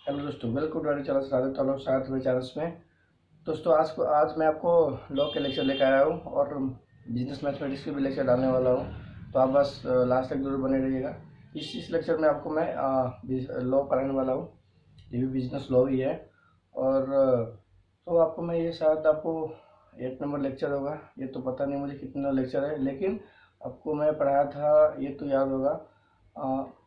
Hello दोस्तों, welcome to our channel. स्वागत है मेरे चैनल में। दोस्तों, आज मैं आपको लॉ के लेक्चर लेकर आया हूँ और बिजनेस मैथमेटिक्स के भी लेक्चर डालने वाला हूँ। तो आप बस लास्ट तक जरूर बने रहिएगा। इस लेक्चर में आपको मैं लॉ पढ़ाने वाला हूँ। ये भी बिजनेस लॉ ही है। और तो आपको मैं ये शायद आपको 8 नंबर लेक्चर होगा। ये तो पता नहीं मुझे कितना लेक्चर है, लेकिन आपको मैं पढ़ाया था ये तो याद होगा।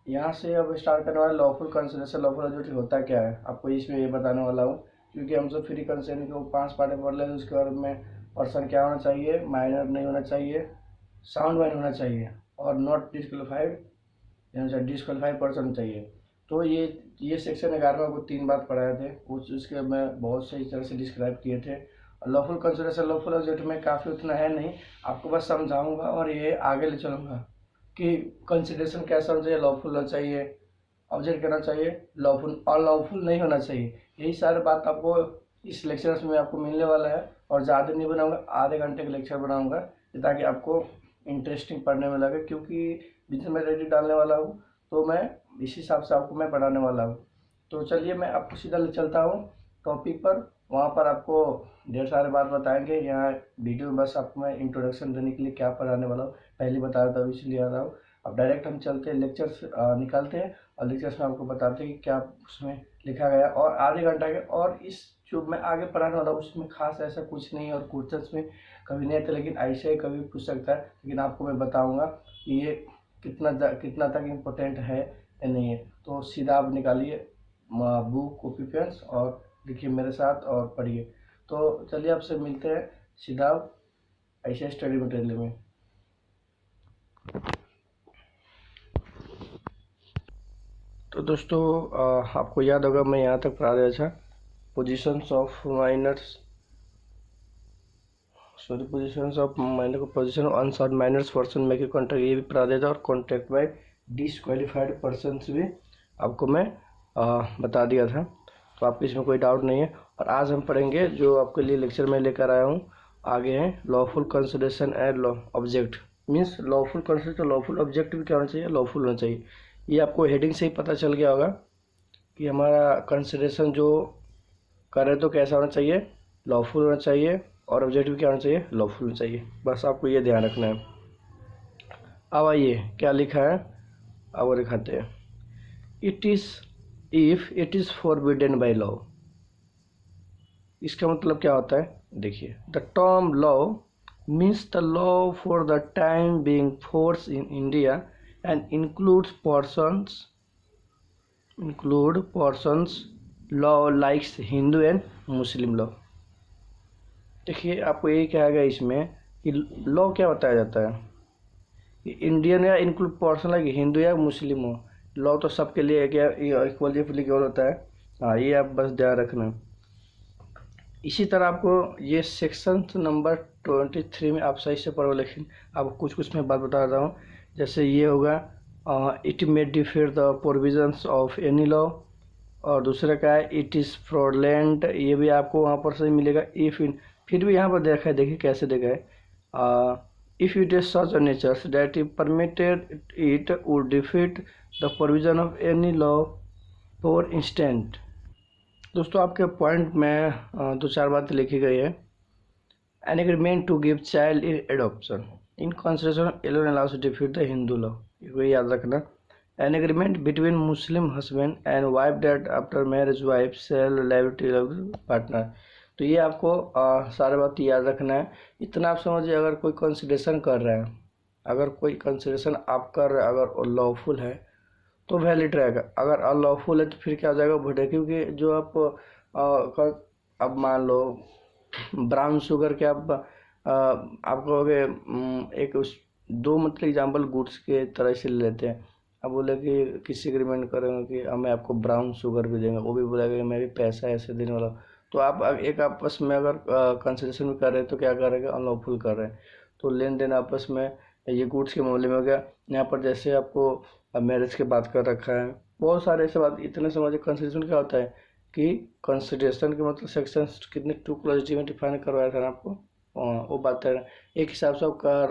यहाँ से अब स्टार्ट करने वाला लॉफुल कंसिडरेशन। लॉफुल एलिजिबिलिटी होता क्या है, आपको इसमें ये बताने वाला हूँ। क्योंकि हम सब फ्री कंसेंट को 5 पार्ट में पढ़ लेते, उसके बारे में पर्सन क्या होना चाहिए, माइनर नहीं होना चाहिए, साउंड माइंड होना चाहिए और नॉट डिस्क्वालीफाइड यानी डिस्क्वालीफाइड पर्सन चाहिए। तो ये सेक्शन 11 में आपको 3 बात पढ़ाए थे, उसके मैं बहुत सही तरह से डिस्क्राइब किए थे। लॉफुल कंसिडरेशन लॉफुल एलिजिबिलिटी में काफ़ी उतना है नहीं, आपको बस समझाऊंगा और ये आगे ले चलूँगा कि कंसिडरेशन कैसा होना चाहिए, लॉफुल होना चाहिए, ऑब्जेक्ट करना चाहिए, लॉफुल और लॉफुल नहीं होना चाहिए। यही सारी बात आपको इस लेक्चर में आपको मिलने वाला है। और ज़्यादा नहीं बनाऊंगा, आधे घंटे का लेक्चर बनाऊंगा ताकि आपको इंटरेस्टिंग पढ़ने में लगे। क्योंकि बिजनेस में रेडी डालने वाला हूँ तो मैं इस हिसाब से आपको मैं पढ़ाने वाला हूँ। तो चलिए मैं आपको सीधा ले चलता हूँ टॉपिक पर। वहाँ पर आपको ढेर सारे बात बताएंगे। यहाँ वीडियो में बस आपको मैं इंट्रोडक्शन देने के लिए क्या पढ़ाने वाला हूँ पहले बता रहा था, इसलिए आ रहा हूँ। अब डायरेक्ट हम चलते हैं लेक्चर्स निकालते हैं और लेक्चर्स में आपको बताते हैं कि क्या उसमें लिखा गया। और आधे घंटा के और इस जो मैं आगे पढ़ाने वाला हूँ उसमें खास ऐसा कुछ नहीं है और क्वेश्चन में कभी नहीं आते, लेकिन ऐसे ही कभी पूछ सकता है। लेकिन आपको मैं बताऊँगा कि ये कितना तक इम्पोर्टेंट है या नहीं है। तो सीधा आप निकालिए बुक कॉपी पेंस और लिखिए मेरे साथ और पढ़िए। तो चलिए आपसे मिलते हैं सीधा ऐसे स्टडी मटेरियल में। तो दोस्तों, आपको याद होगा मैं यहाँ तक पढ़ा दिया था पोजीशंस ऑफ माइनर्स को position on short minors person make contract, ये भी पढ़ा दिया था। और कॉन्ट्रैक्ट बाय डिसक्वालीफाइड पर्सन भी आपको मैं बता दिया था। तो आपको इसमें कोई डाउट नहीं है। और आज हम पढ़ेंगे जो आपके लिए लेक्चर में लेकर आया हूँ आगे है lawful consideration and law object. Means lawful consideration, lawful object भी क्या होना चाहिए, लॉफुल होना चाहिए। ये आपको हेडिंग से ही पता चल गया होगा कि हमारा कंसिडरेशन जो करे तो कैसा होना चाहिए, लॉफुल होना चाहिए। और ऑब्जेक्ट भी क्या होना चाहिए, लॉफुल होना चाहिए। बस आपको ये ध्यान रखना है। अब आइए क्या लिखा है, अब वो दिखाते हैं। It is if it is forbidden by law. इसका मतलब क्या होता है, देखिए। The term law means the law for the time being force in India and include portions law likes Hindu and Muslim law. देखिए आपको ये कहा गया इसमें कि लॉ क्या बताया जाता है कि इंडियन या इंक्लूड पर्सन लाइक हिंदू या मुस्लिम हो। लॉ तो सबके लिए क्या इक्वली एप्लीकेबल होता है। हाँ, ये आप बस ध्यान रखना। इसी तरह आपको ये सेक्शन नंबर 23 में आप सही से पढ़ो, लेकिन आपको कुछ मैं बात बता रहा हूँ। जैसे ये होगा it may differ the provisions of any law. और दूसरा क्या है, इट इज़ फ्रॉडलेंट, ये भी आपको वहाँ पर सही मिलेगा। इफ़ इन, फिर भी यहाँ पर देखा है, देखिए कैसे देखा है। If it is such a nature that if permitted it would defeat the provision of any law. For instance, दोस्तों आपके पॉइंट में 2-4 बातें लिखी गई है। An agreement to give child in adoption in consideration alone allows to defeat the Hindu law, ये याद रखना। An agreement between Muslim husband and wife that after marriage wife shall liability of partner। तो ये आपको सारे बात याद रखना है। इतना आप समझिए, अगर कोई कंसिडरेशन कर रहा है, अगर कोई कंसिडरेशन आप कर रहे हैं, अगर लॉफुल है तो वैलिड रहेगा। अगर अनलॉफुल है तो फिर क्या हो जाएगा, भुट है। क्योंकि जो अब मान लो ब्राउन शुगर के आप कहोगे एक उस 2 मतलब एग्जाम्पल गुड्स के तरह से ले लेते हैं। अब बोले कि किसी एग्रीमेंट करेंगे कि हमें आपको ब्राउन शुगर भी देंगे, वो भी बोलेगा कि मैं भी पैसा ऐसे देने वाला हूँ। तो आप एक आपस में अगर कंसिडरेशन भी कर रहे हैं तो क्या करेंगे, अनलॉफुल कर रहे हैं। तो लेन देन आपस में ये गुड्स के मामले में हो गया। यहाँ पर जैसे आपको मैरिज की बात कर रखा है, बहुत सारे ऐसे बात। इतने समझिए कंसिडरेशन क्या होता है कि कंसिडरेशन के मतलब सेक्शन कितने 2 क्लॉज में डिफाइन करवाया था ना आपको, वो बात है। एक हिसाब से आपका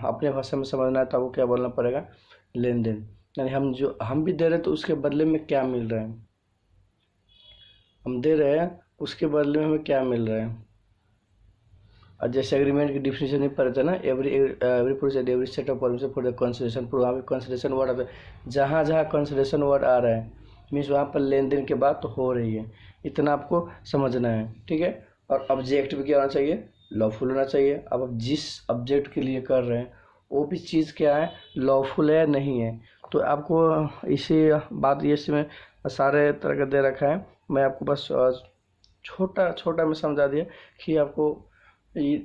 अपने भाषा में समझना है तो आपको क्या बोलना पड़ेगा, लेन देन। यानी हम भी दे रहे हैं तो उसके बदले में क्या मिल रहा है। हम दे रहे हैं, उसके बदले में हमें क्या मिल रहा है। और जैसे एग्रीमेंट की डिफिनेशन में पढ़ते हैं ना, every process every set of permission for the consideration, वहाँ पे कंसिडरेशन वर्ड आता है, जहाँ जहाँ कंसिडरेशन वर्ड आ रहा है मीन्स वहाँ पर लेन देन की बात तो हो रही है। इतना आपको समझना है, ठीक है। और ऑब्जेक्ट भी क्या होना चाहिए, लॉफुल होना चाहिए। अब आप जिस ऑब्जेक्ट के लिए कर रहे हैं वो भी चीज़ क्या है, लॉफुल है नहीं है। तो आपको इसी बात ये इसमें सारे तरह का दे रखा है, मैं आपको बस छोटा छोटा में समझा दिया कि आपको ये,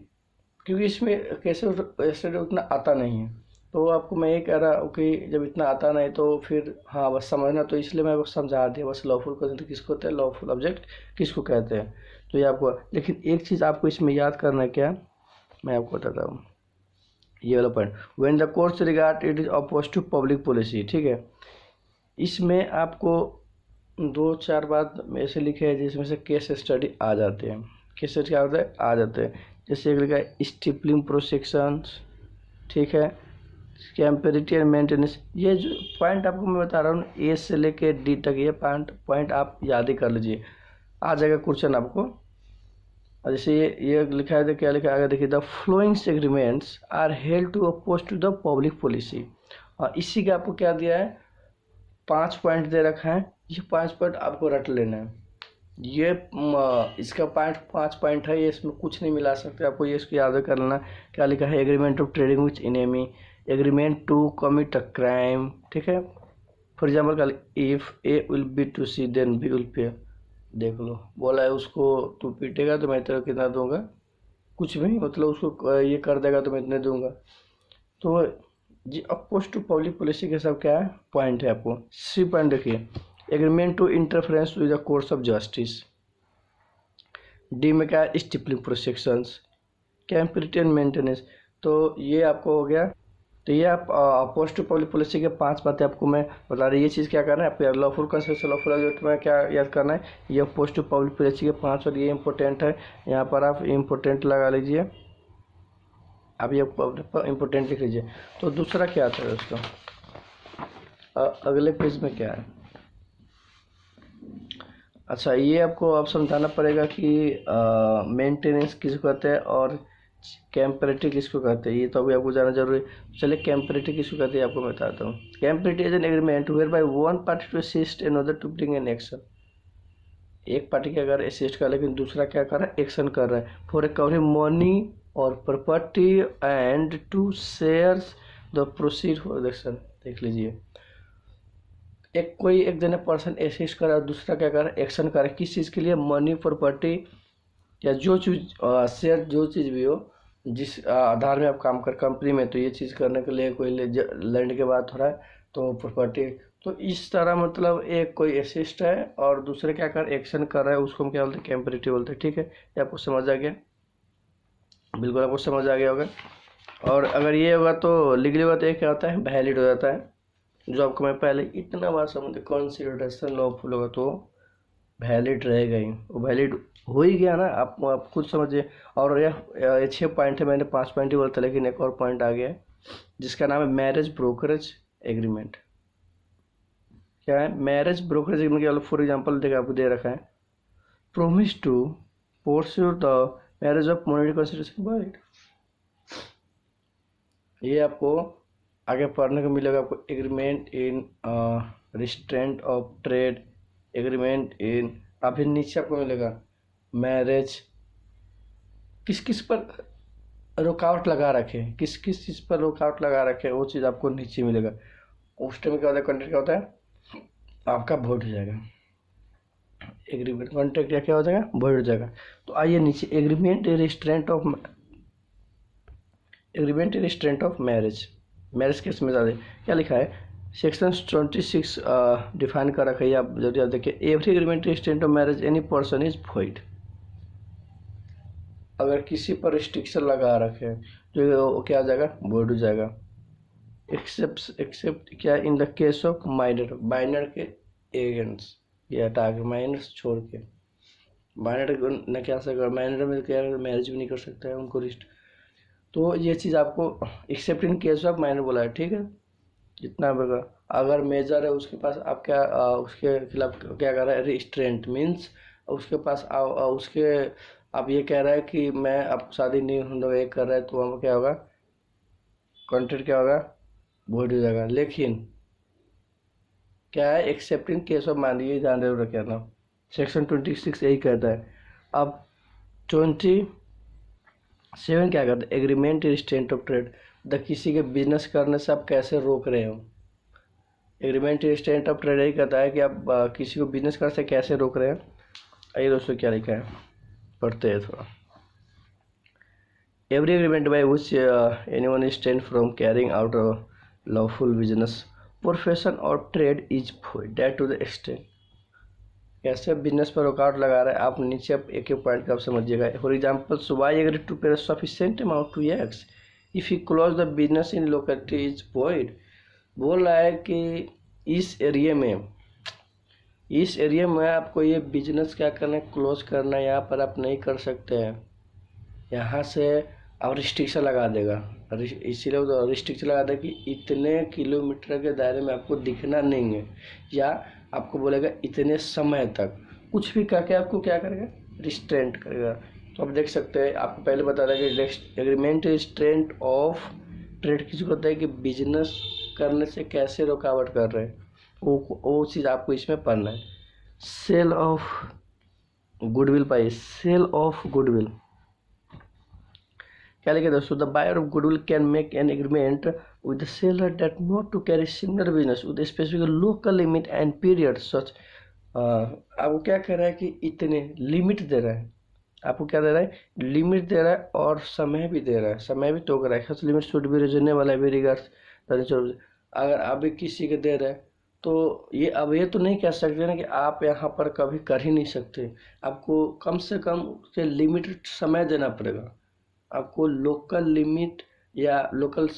क्योंकि इसमें कैसे ऐसे उतना आता नहीं है, तो आपको मैं ये कह रहा हूँ कि जब इतना आता नहीं तो फिर हाँ बस समझना, तो इसलिए मैं बस समझा दिया बस लॉफुल कंसेंट किसको कहते हैं, लॉफुल ऑब्जेक्ट किसको कहते हैं। तो ये आपको, लेकिन एक चीज़ आपको इसमें याद करना है क्या, मैं आपको बताता हूँ ये वाला point, when the courts regard it is oppose to public policy, ठीक है। इसमें आपको दो चार बात ऐसे लिखे हैं जिसमें से केस स्टडी आ जाते हैं। केस स्टडी क्या होता है, आ जाते हैं। जैसे एक लिखा है स्टिपलिंग प्रोसेक्शंस, ठीक है, कैम्पेरिटी मेंटेनेंस। ये जो पॉइंट आपको मैं बता रहा हूँ ए से लेके डी तक, ये पॉइंट आप याद ही कर लीजिए, आ जाएगा क्वेश्चन आपको। और जैसे ये लिखा है तो क्या लिखा है आगे देखिए, the followings agreements are held to oppose to the public policy. और इसी का आपको क्या दिया है, 5 पॉइंट दे रखा है, ये 5 पॉइंट आपको रट लेना है। ये इसका पॉइंट 5 पॉइंट है, ये इसमें कुछ नहीं मिला सकते आपको, ये इसको याद कर लेना। क्या लिखा है, agreement of trading with enemy, agreement to commit a crime, ठीक है। फॉर एग्जाम्पल कल if A will B to C then B will pay, देख लो बोला है उसको तू पीटेगा तो मैं तेरा कितना दूंगा, कुछ भी मतलब उसको ये कर देगा तो मैं इतने दूंगा। तो जी अपोज टू पब्लिक पॉलिसी के सब क्या है पॉइंट है आपको। सी पॉइंट देखिए, agreement to interference with the courts of justice. D में क्या है, stifling prosecutions, champerty and maintenance. तो ये आपको हो गया। तो ये आप अपोज टू पब्लिक पॉलिसी के 5 बातें आपको मैं बता रही, ये चीज़ क्या करना है आपको, लॉफुल कंसेंट लॉफुल ऑब्जेक्ट में क्या याद करना है, ये अपोज टू पब्लिक पॉलिसी के 5 और ये इंपॉर्टेंट है, यहाँ पर आप इम्पोर्टेंट लगा लीजिए, आप ये इम्पोर्टेंट लिख लीजिए। तो दूसरा क्या आता है उसका, अगले पेज में क्या है। अच्छा ये आपको अब समझाना पड़ेगा कि मेंटेनेंस किसको कहते हैं और कैम्पेरिटी किसको कहते हैं, ये तो अभी आपको जानना जरूरी है। चलिए कैम्पेरिटी किसको कहते हैं आपको बताता हूँ। Champerty is an agreement where by one party to assist another to bring an action. एक पार्टी क्या कर रहा है, असिस्ट कर, लेकिन दूसरा क्या कर रहा है, एक्शन कर रहा है फॉर रिकवरी मनी और property and to shares the proceed for action. देख लीजिए, एक जने पर्सन असिस्ट कर रहा है, दूसरा क्या कर रहा है, एक्शन कर रहा है, किस चीज़ के लिए, मनी प्रॉपर्टी या जो चीज़ शेयर जो चीज़ भी हो, जिस आधार में आप काम कर कंपनी में, तो ये चीज़ करने के लिए कोई लैंड के बात हो रहा है तो प्रॉपर्टी। तो इस तरह मतलब एक कोई असिस्ट है और दूसरे क्या कर एक्शन कर रहा है, उसको हम क्या बोलते हैं, कैम्पेरिटी बोलते हैं, ठीक है। ये आपको समझ आ गया, बिल्कुल आपको समझ आ गया होगा। और अगर ये होगा तो लीगली होगा तो ये क्या होता है, वैलिड हो जाता है, जो आपको मैं पहले इतना बार समझ, कंसिडरेशन लॉफुल होगा तो वैलिड रहेगा ही, वो वैलिड हो ही गया ना, आप खुद समझिए। और यह 6 पॉइंट है, मैंने 5 पॉइंट ही बोला था, लेकिन एक और पॉइंट आ गया है जिसका नाम है मैरिज ब्रोकरेज एग्रीमेंट। क्या है marriage brokerage agreement, for example देखिए आपको दे रखा है, promise to pursue the marriage of monetary consideration बाइड। ये आपको आगे पढ़ने को मिलेगा आपको, agreement in restraint of trade, agreement in, अभी नीचे आपको मिलेगा मैरिज, किस किस पर रुकावट लगा रखे, किस किस चीज़ पर रुकावट लगा रखे, वो चीज़ आपको नीचे मिलेगा। उस टाइम क्या होता है, कॉन्ट्रैक्ट क्या होता है, आपका वोट हो जाएगा, एग्रीमेंट कॉन्ट्रैक्ट या क्या हो जाएगा, वोट हो जाएगा। तो आइए नीचे, agreement restraint of marriage, marriage case में ज़्यादा क्या लिखा है, सेक्शन 26 डिफाइन कर रखा है, आप जल्दी आप देखिए, every agreement restraint of marriage any person is void. अगर किसी पर रिस्ट्रिक्शन लगा रखे जो क्या आ जाएगा, वॉइड हो जाएगा। एक्सेप्ट क्या, in the case of minor, minor के एगेंस्ट, ये हटा के माइनर छोड़ के, माइनर न क्या सकता, माइनर में क्या मैरिज भी नहीं कर सकता है उनको रिस्ट। तो ये चीज़ आपको accept in case of minor बोला है, ठीक है, जितना होगा। अगर मेजर है उसके पास आप क्या उसके खिलाफ क्या कर रहा है, रिस्ट्रेंट मीन्स उसके पास उसके अब ये कह रहा है कि मैं अब शादी नहीं होने ये कर रहा है, तो वहाँ पर क्या होगा, कॉन्ट्रैक्ट क्या होगा, void हो जाएगा। लेकिन क्या है, एक्सेप्टिंग केस ऑफ, मान लीजिए ध्यान जरूर रखना, सेक्शन 26 यही कहता है। अब 27 क्या कहता है, agreement restraint of trade, the किसी के बिजनेस करने से आप कैसे रोक रहे हो। एग्रीमेंट रिस्ट्रेंट ऑफ ट्रेड यही कहता है कि आप किसी को बिजनेस करने से कैसे रोक रहे हैं। आइए दोस्तों क्या लिखा है, पढ़ते हैं थोड़ा। Every agreement by which anyone is restrained from carrying out a lawful business, profession or trade is void. That to the extent, कैसे बिजनेस पर रुकावट लगा रहा है, आप नीचे आप एक एक पॉइंट का आप समझिएगा। For example, Y agree to pay sufficient amount to X if you close the business in locality is void। बोल रहा है कि इस एरिया में आपको ये बिजनेस क्या करना है, क्लोज करना है, यहाँ पर आप नहीं कर सकते हैं, यहाँ से अब रिस्ट्रिक्शन लगा देगा। इसीलिए तो रिस्ट्रिक्शन लगा देगा कि इतने किलोमीटर के दायरे में आपको दिखना नहीं है, या आपको बोलेगा इतने समय तक, कुछ भी करके आपको क्या करेगा, रिस्ट्रेंट करेगा। तो आप देख सकते हैं, आपको पहले बता रहा है कि एग्रीमेंट रिस्ट्रेंट ऑफ ट्रेड किसी को होता है कि बिजनेस करने से कैसे रुकावट कर रहे हैं, वो चीज़ आपको इसमें पढ़ना है। सेल ऑफ गुडविल पाई, सेल ऑफ गुडविल क्या लिखे दोस्तों, the buyer of goodwill can make an agreement with the seller that not to carry similar business with specific local limit and period such. आपको क्या कह रहा है कि इतने लिमिट दे रहा है, आपको क्या दे रहा है, लिमिट दे रहा है और समय भी दे रहा है, समय भी तो कर रहा है। सच limit should be reasonable every regards. अगर आप भी किसी के दे रहे हैं तो ये अब ये तो नहीं कह सकते ना कि आप यहाँ पर कभी कर ही नहीं सकते, आपको कम से कम से लिमिटेड समय देना पड़ेगा। आपको लोकल लिमिट या लोकल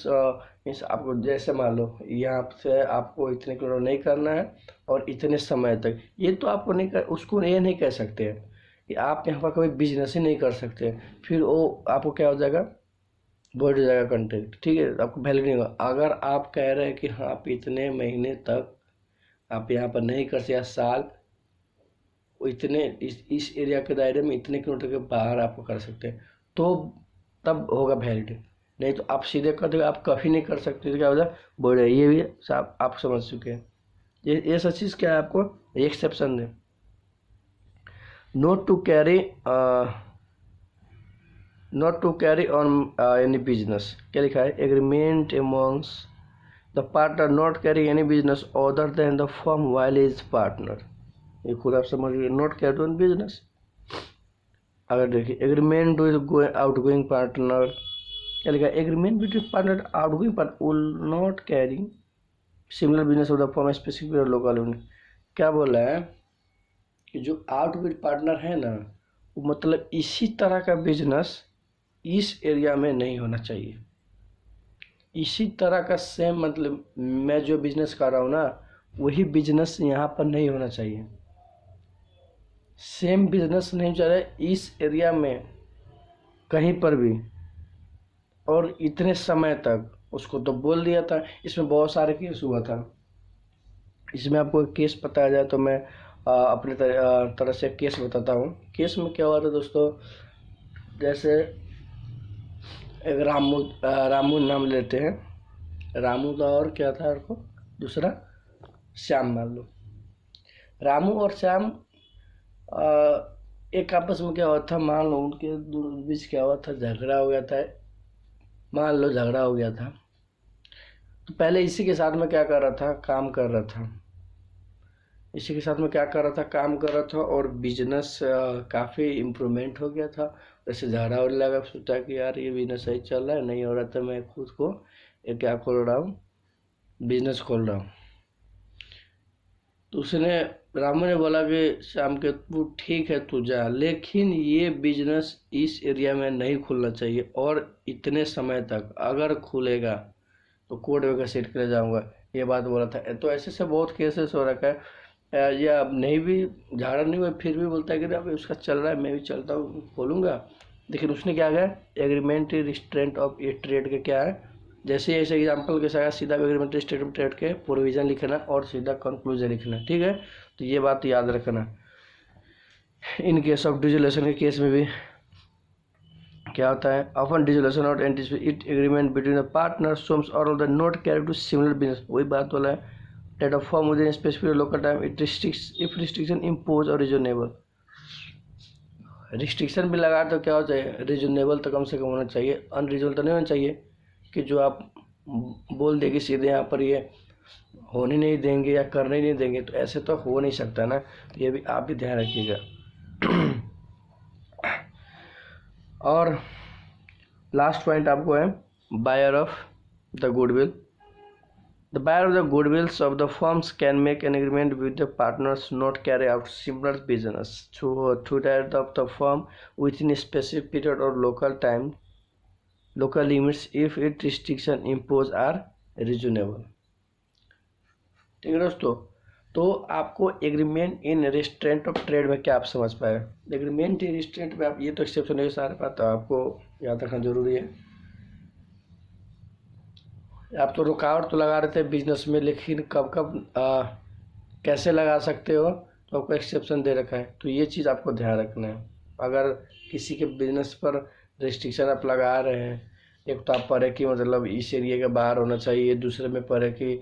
मीन्स आपको जैसे मान लो यहाँ से आपको इतने किलो नहीं करना है और इतने समय तक, ये तो आपको नहीं कर, उसको ये नहीं कह सकते हैं कि आप यहाँ पर कभी बिजनेस ही नहीं कर सकते, फिर वो आपको क्या हो जाएगा, void हो जाएगा कॉन्ट्रैक्ट, ठीक है, आपको वैलिड नहीं होगा। अगर आप कह रहे हैं कि हाँ आप इतने महीने तक आप यहाँ पर नहीं कर सकते, या साल इतने इस एरिया के दायरे में इतने किलोमीटर के बाहर आपको कर सकते हैं, तो तब होगा वैलिड। नहीं तो आप सीधे कर दोगे, आप कभी नहीं कर सकते, तो क्या हो जाए, void है। ये भी आप समझ चुके हैं। ये सब चीज़ क्या है, आपको एक्सेप्शन है। Not to carry on any business, क्या लिखा है, agreement amongst the partner not carry any business other than the firm while is partner. ये खुद आप समझ गए, नॉट कैरी ऑन बिजनेस। अगर देखिए एग्रीमेंट विद आउटगोइंग पार्टनर, क्या लिखा है, agreement between partner outgoing partner will not carry similar business of the firm specific local unit. क्या बोल रहा है कि जो आउटगोइंग पार्टनर है ना, वो मतलब इसी तरह का बिजनेस इस एरिया में नहीं होना चाहिए। इसी तरह का सेम, मतलब मैं जो बिजनेस कर रहा हूँ ना, वही बिजनेस यहाँ पर नहीं होना चाहिए। सेम बिजनेस नहीं चल रहा है इस एरिया में कहीं पर भी, और इतने समय तक, उसको तो बोल दिया था। इसमें बहुत सारे केस हुआ था। इसमें आपको केस बताया जाए तो मैं अपने तरह से केस बताता हूँ। केस में क्या हुआ था दोस्तों, जैसे एक रामू नाम लेते हैं, रामू का और क्या था उनको दूसरा, श्याम मान लो। रामू और श्याम एक आपस में क्या हुआ था, मान लो उनके बीच क्या हुआ था, झगड़ा हो गया था, मान लो झगड़ा हो गया था। तो पहले इसी के साथ में क्या कर रहा था, काम कर रहा था, इसी के साथ में क्या कर रहा था, काम कर रहा था, और बिजनेस काफ़ी इम्प्रूवमेंट हो गया था। जैसे झगड़ा होने लगा, सोचा कि यार ये बिजनेस सही चल रहा है, नहीं हो रहा था, मैं खुद को एक क्या खोल रहा हूँ, बिजनेस खोल रहा हूँ। तो उसने, रामू ने बोला कि शाम के तू ठीक है तू जा, लेकिन ये बिजनेस इस एरिया में नहीं खुलना चाहिए, और इतने समय तक अगर खुलेगा तो कोर्ट में घसीट कर जाऊँगा, ये बात बोला था। तो ऐसे से बहुत केसेस हो रखा है। या अब नहीं भी झगड़ा नहीं हुआ, फिर भी बोलता है कि अब उसका चल रहा है, मैं भी चलता हूँ, खोलूँगा। लेकिन उसने क्या किया, agreement restraint of A trade के क्या है, जैसे ऐसे एग्जांपल के साथ सीधा एग्रीमेंट रिस्ट्रेंट ऑफ ट्रेड के प्रोविजन लिखना और सीधा कंक्लूजन लिखना, ठीक है। तो ये बात याद रखना। इन केस ऑफ डिसोल्यूशन के केस में भी क्या होता है, ऑफन डिसोल्यूशन और anticipate agreement between the partner सोम्स और the not carry to similar business, वही बात वाला है, that of form with specific local time it restricts if restriction impose और रीजनेबल। रिस्ट्रिक्शन भी लगा तो क्या हो चाहिए, रीजनेबल तो कम से कम होना चाहिए, अनरीजनेबल तो नहीं होना चाहिए कि जो आप बोल देगी सीधे यहाँ पर ये होने नहीं देंगे या करने नहीं देंगे, तो ऐसे तो हो नहीं सकता ना, तो ये भी आप भी ध्यान रखिएगा। और लास्ट पॉइंट आपको है buyer of the goodwill. The buyer of the goodwills of the firms can make an agreement with the partners not carry out similar business through that of the firm with in specific period और local limits if it restriction impose are reasonable. ठीक है दोस्तों, तो आपको agreement in restraint of trade में क्या आप समझ पाए, एग्रीमेंट इन रेस्ट्रेंट में आप ये तो एक्सेप्शन है सारे बात तो आपको याद रखना जरूरी है। आप तो रुकावट तो लगा रहे थे बिजनेस में, लेकिन कब कब कैसे लगा सकते हो, तो आपको एक्सेप्शन दे रखा है, तो ये चीज़ आपको ध्यान रखना है। अगर किसी के बिजनेस पर रिस्ट्रिक्शन आप लगा रहे हैं, एक तो आप पढ़े कि मतलब इस एरिया के बाहर होना चाहिए, दूसरे में पढ़े कि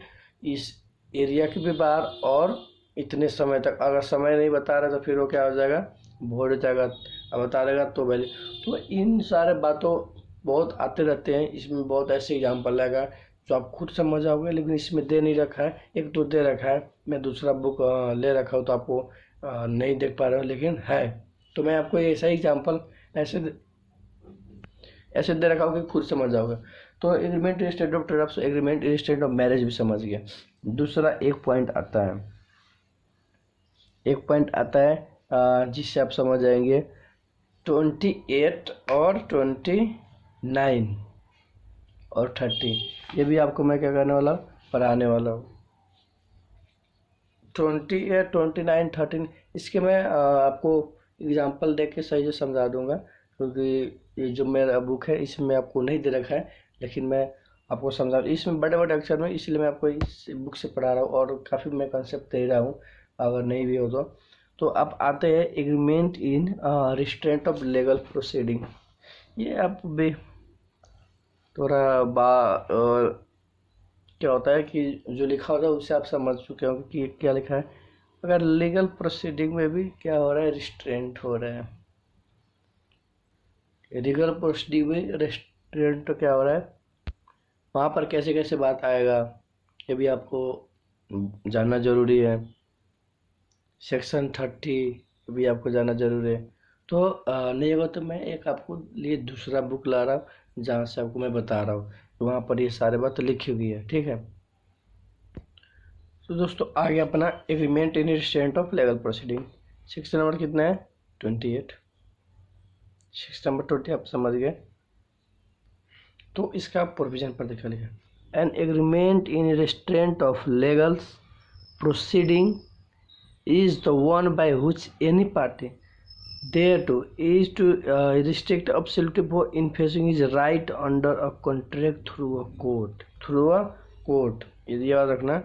इस एरिया के भी बाहर और इतने समय तक, अगर समय नहीं बता रहे तो फिर वो क्या हो जाएगा, भोर जाएगा, अब बता देगा तो वैल्यू। तो इन सारे बातों बहुत आते रहते हैं, इसमें बहुत ऐसे एग्जाम्पल आएगा जो आप खुद समझ आओगे, लेकिन इसमें दे नहीं रखा है, एक तो दे रखा है, मैं दूसरा बुक ले रखा हूँ तो आपको नहीं देख पा रहे हो, लेकिन है तो मैं आपको ऐसा ही एग्जाम्पल ऐसे दे रखा हूँ कि खुद समझ जाओगे। तो agreement state of trade agreement state of marriage भी समझ गया। दूसरा एक पॉइंट आता है जिससे आप समझ जाएंगे 28 और 29 और 30, ये भी आपको मैं क्या करने वाला हूँ, पढ़ाने वाला हूँ। 28, 29, 13 इसके मैं आपको एग्जांपल देख के सही से समझा दूंगा, क्योंकि ये जो मेरा बुक है इसमें आपको नहीं दे रखा है, लेकिन मैं आपको समझा, इसमें बड़े बड़े अक्षर में, इसलिए मैं आपको इस बुक से पढ़ा रहा हूँ और काफ़ी मैं कंसेप्ट दे रहा हूँ, अगर नहीं भी हो तो अब आते हैं agreement in restraint of legal proceeding. ये आप भी थोड़ा क्या होता है कि जो लिखा होता है उससे आप समझ चुके होंगे कि क्या लिखा है। अगर लीगल प्रोसीडिंग में भी क्या हो रहा है, रिस्ट्रेंट हो रहा है, लीगल प्रोसीडिंग में रिस्ट्रेंट क्या हो रहा है, वहाँ पर कैसे कैसे बात आएगा ये भी आपको जानना जरूरी है। सेक्शन 30 भी आपको जानना जरूरी है। तो नहीं होगा तो मैं एक आपको लिए दूसरा बुक ला रहा हूँ जहाँ से आपको मैं बता रहा हूँ, तो वहाँ पर ये सारे बात लिखी हुई है, ठीक है। तो दोस्तों आगे अपना agreement in restraint of legal proceeding, section number कितना है 28, सेक्शन नंबर 20 आप समझ गए। तो इसका प्रोविजन पर देखा लिखा, an agreement in restraint of legal proceeding is the one by which any party thereto is to restrict absolutely for enforcing his right under a contract through a court, ये याद रखना,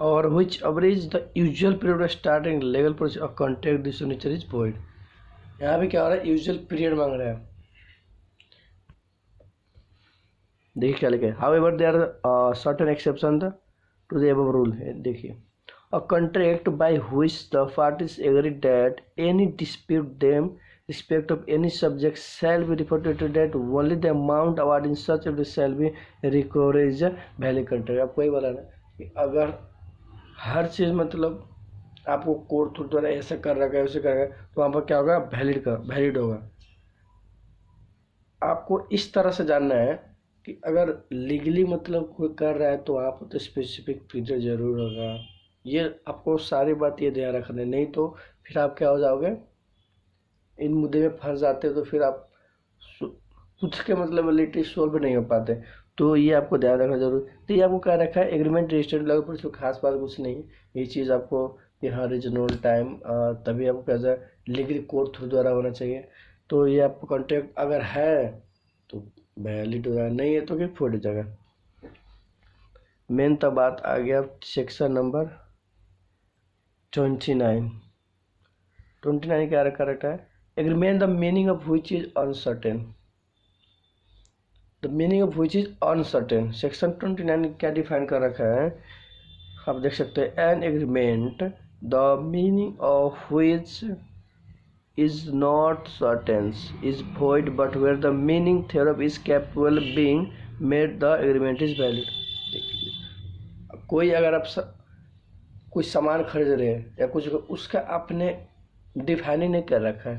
और which average the usual period of starting legal process of contract this nature is void। यहाँ पे क्या हो रहा है, यूजुअल पीरियड मांग रहा है, देखिए क्या लिखा है, however there are certain exceptions to the above rule है, देखिए a contract by which the parties agree that any dispute them respect of any subject shall be reported to that only the amount awarded in such of the shall be recovered is a valid contract। आपको ही बोला ना कि अगर हर चीज़ मतलब आपको court through द्वारा ऐसा कर रखा है वैसे कर रखा है, तो वहाँ पर क्या होगा, वैलिड होगा। आपको इस तरह से जानना है कि अगर लीगली मतलब कोई कर रहा है तो वहाँ पर तो स्पेसिफिक पीरियड जरूर होगा, ये आपको सारी बात ये ध्यान रखना है, नहीं तो फिर आप क्या हो जाओगे, इन मुद्दे में फंस जाते, तो फिर आप कुछ के मतलब लिटी सोल्व नहीं हो पाते, तो ये आपको ध्यान रखना जरूर। तो ये आपको क्या रखा है, एग्रीमेंट रजिस्टर्ड लगे पर इसमें खास बात कुछ नहीं है, ये चीज़ आपको यहाँ रीजनल टाइम तभी आपको कैसा लीगली कोर्ट थ्रू द्वारा होना चाहिए। तो ये आपको कॉन्ट्रैक्ट अगर है तो वैलिड हो जाएगा, नहीं है तो फिर फूट जाएगा। मेन तो बात आ गया सेक्शन नंबर 29 क्या करेक्ट है? Agreement the meaning of which is uncertain, the meaning of which is uncertain. Section 29 क्या डिफाइन कर रखा है, आप देख सकते हैं। An agreement the meaning of which is not certain is void, but where the meaning thereof is capable of being made the agreement is valid। देखिए, कोई अगर आप कुछ सामान खरीद रहे हैं या कुछ उसका आपने डिफाइन ही नहीं कर रखा है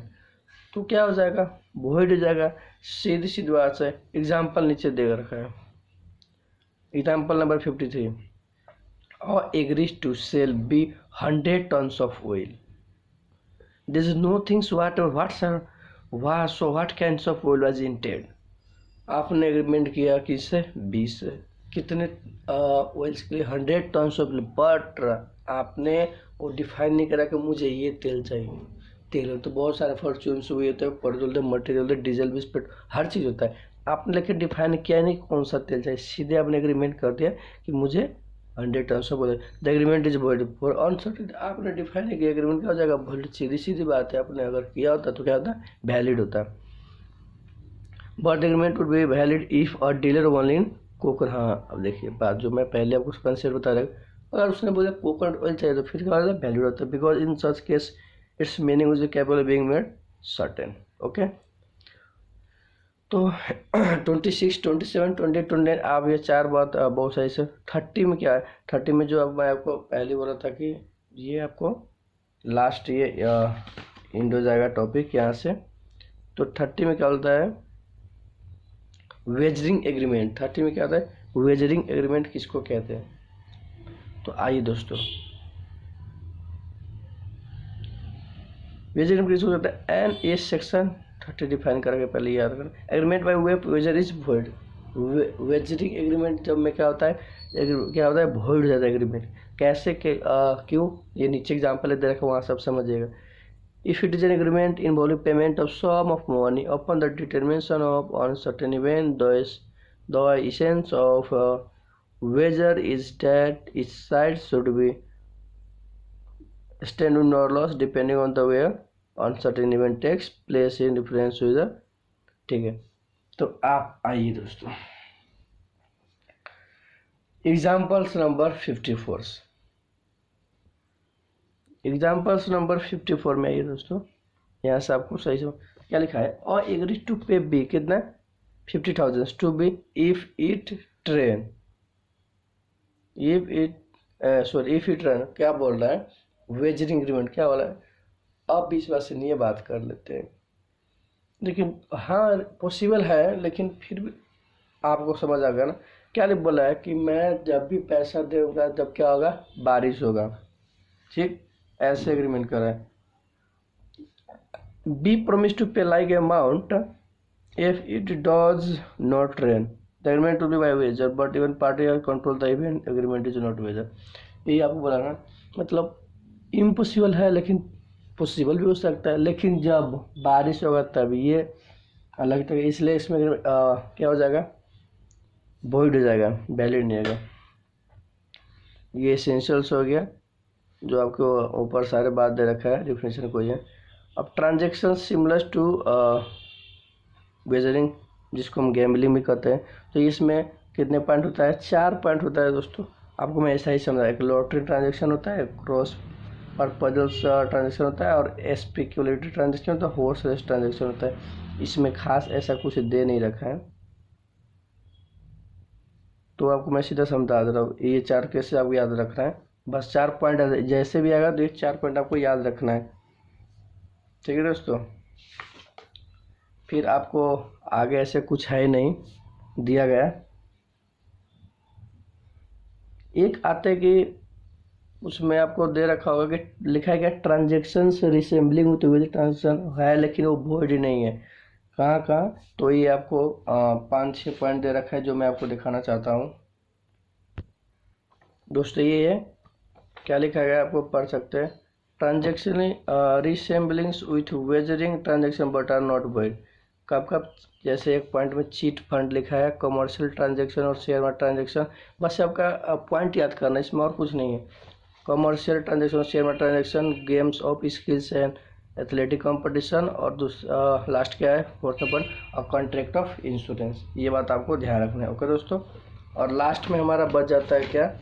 तो क्या हो जाएगा, void हो जाएगा। सीधी सीधी बात है, एग्जाम्पल नीचे दे रखा है। Example number 53, or agrees to sell B 100 tons of oil। There is no things what kinds of oil was intended। आपने एग्रीमेंट किया किससे, 20 से, कितने ऑयल्स के लिए, 100 टन ऑफ, बट आपने वो डिफाइन नहीं करा कि मुझे ये तेल चाहिए। तेल तो बहुत सारे फॉर्च्यून्स हुए होते हैं, पेट्रोल होते हैं, मटेरियल होते हैं, डीजल भी, हर चीज़ होता है। आपने लेकिन डिफाइन किया नहीं कौन सा तेल चाहिए, सीधे आपने एग्रीमेंट कर दिया कि मुझे 100 ton of oil. The agreement is void for uncertain. आपने डिफाइन नहीं किया, एग्रीमेंट क्या हो जाएगा, वॉइड। सीधी सीधी बात है, आपने अगर किया होता तो क्या होता, वैलिड होता। But agreement would be valid if a dealer only in coconut. हाँ, अब देखिए बात जो मैं पहले आपको कंसेप्ट बता रहा हूँ, अगर उसने बोला कोकोनट ऑयल चाहिए तो फिर क्या होता है, वैलिड होता है, because in such case it's meaning is capable being made certain. Okay, तो 26, 27, 28, 29 आप ये चार बात बहुत सही से। 30 में क्या है, 30 में जो अब मैं आपको पहले बोला था कि ये आपको लास्ट ये इंडो जाएगा टॉपिक यहाँ से। तो 30 में क्या होता है, वेजरिंग एग्रीमेंट। 30 में क्या होता है, वेजरिंग एग्रीमेंट किसको कहते हैं। तो आइए दोस्तों, वेजरिंग किसको कहते हैं, एन ए सेक्शन 30 डिफाइन करके पहले याद करें। Agreement by way wager is void. Wagering agreement जब में क्या होता है, वॉइड हो जाता है एग्रीमेंट। कैसे क्यों, ये नीचे एग्जाम्पल दे रखा, वहाँ सब समझिएगा। If it is an agreement involving payment of some of money upon the determination of uncertain event, the essence of wager is that each side should be stand win or loss depending on the way uncertain event takes place in reference with the। ठीक है, तो आप आइए दोस्तों examples number 54। Examples number 54 में आइए दोस्तों, यहाँ से आपको सही से क्या लिखा है, और एग्री टू पे बी कितना, 50,000 to B if it rain, if it run. क्या बोल रहा है, वेजरिंग एग्रीमेंट क्या बोला है। अब बीच बात से नहीं, ये बात कर लेते हैं, लेकिन हाँ पॉसिबल है, लेकिन फिर भी आपको समझ आ गया ना। क्या बोला है कि मैं जब भी पैसा दूंगा जब क्या होगा, बारिश होगा। ठीक, ऐसे एग्रीमेंट करा है। B promise to pay like amount if it does not rain, the agreement will be by wager but even party are control the event, agreement is not wager. यही आपको बोला ना, मतलब इम्पॉसिबल है लेकिन पॉसिबल भी हो सकता है, लेकिन जब बारिश होगा तब ये अलग तरह, इसलिए इसमें क्या हो जाएगा, वॉइड हो जाएगा, वैलिड नहीं आएगा। ये एसेंशियल्स हो गया जो आपको ऊपर सारे बात दे रखा है, डिफिनेशन कोई है। अब ट्रांजेक्शन सिमिलर टू वेजरिंग, जिसको हम गैम्बलिंग भी कहते हैं, तो इसमें कितने पॉइंट होता है, 4 पॉइंट होता है दोस्तों। आपको मैं ऐसा ही समझाया, एक लॉटरी ट्रांजेक्शन होता है, क्रॉस पर्पजल्स ट्रांजेक्शन होता है, और स्पेक्युलेटिव ट्रांजेक्शन होता है, हॉर्स रेस ट्रांजेक्शन होता है। इसमें खास ऐसा कुछ दे नहीं रखा है, तो आपको मैं सीधा समझा दे रहा हूँ। ये 4 केस आपको याद रखना है, बस 4 पॉइंट जैसे भी आएगा तो ये 4 पॉइंट आपको याद रखना है। ठीक है दोस्तों, फिर आपको आगे ऐसे कुछ है नहीं दिया गया। एक आते कि उसमें आपको दे रखा होगा कि लिखा है क्या, ट्रांजेक्शन रिसेंबलिंग विद ट्रांजेक्शन है, लेकिन वो वॉइड नहीं है। कहाँ, तो ये आपको 5-6 पॉइंट दे रखा है जो मैं आपको दिखाना चाहता हूँ दोस्तों। ये है क्या लिखा गया, आपको पढ़ सकते हैं। Transaction resemblings with wagering transaction but are not void. कब जैसे एक पॉइंट में चीट फंड लिखा है, कमर्शियल ट्रांजेक्शन और शेयर मार्केट ट्रांजेक्शन, बस आपका पॉइंट याद करना, इसमें और कुछ नहीं है। Commercial transaction, share market transaction, games of skills and athletic competition, और लास्ट क्या है, fourth number contract of insurance. ये बात आपको ध्यान रखना है। ओके दोस्तों, और लास्ट में हमारा बच जाता है क्या,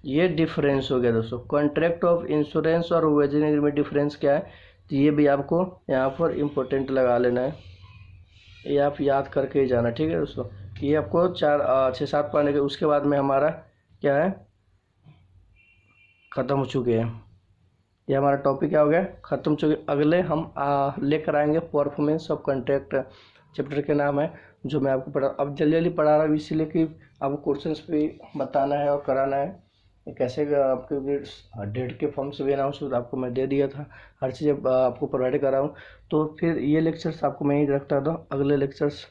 ये डिफरेंस हो गया दोस्तों। कॉन्ट्रैक्ट ऑफ इंश्योरेंस और वेजिंग एग्रीमेंट डिफरेंस क्या है, तो ये भी आपको यहाँ पर इम्पोर्टेंट लगा लेना है, ये आप याद करके ही जाना, ठीक है दोस्तों। ये आपको 6-7 पढ़ने के उसके बाद में हमारा क्या है, ख़त्म हो चुके हैं। ये हमारा टॉपिक क्या हो गया, ख़त्म हो चुके। अगले हम लेकर आएंगे परफॉर्मेंस ऑफ कॉन्ट्रैक्ट, चैप्टर के नाम है, जो मैं आपको अब जल्दी जल्दी पढ़ा रहा हूँ इसलिए कि आपको क्वेश्चंस भी बताना है और कराना है। कैसे आपके डेट के फॉर्म से भी अनाउंस आपको मैं दे दिया था, हर चीज़ आपको प्रोवाइड कर रहा हूँ। तो फिर ये लेक्चर्स आपको मैं ही रखता था, अगले लेक्चर्स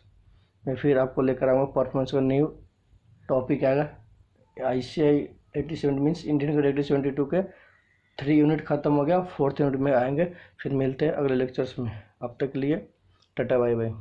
में फिर आपको लेकर आऊँगा परफॉर्मेंस का न्यू टॉपिक आएगा। ICAI 87 मीन्स इंडियन कोड 72 के 3 यूनिट ख़त्म हो गया, 4th यूनिट में आएंगे। फिर मिलते हैं अगले लेक्चर्स में, अब तक के लिए टाटा बाय बाय।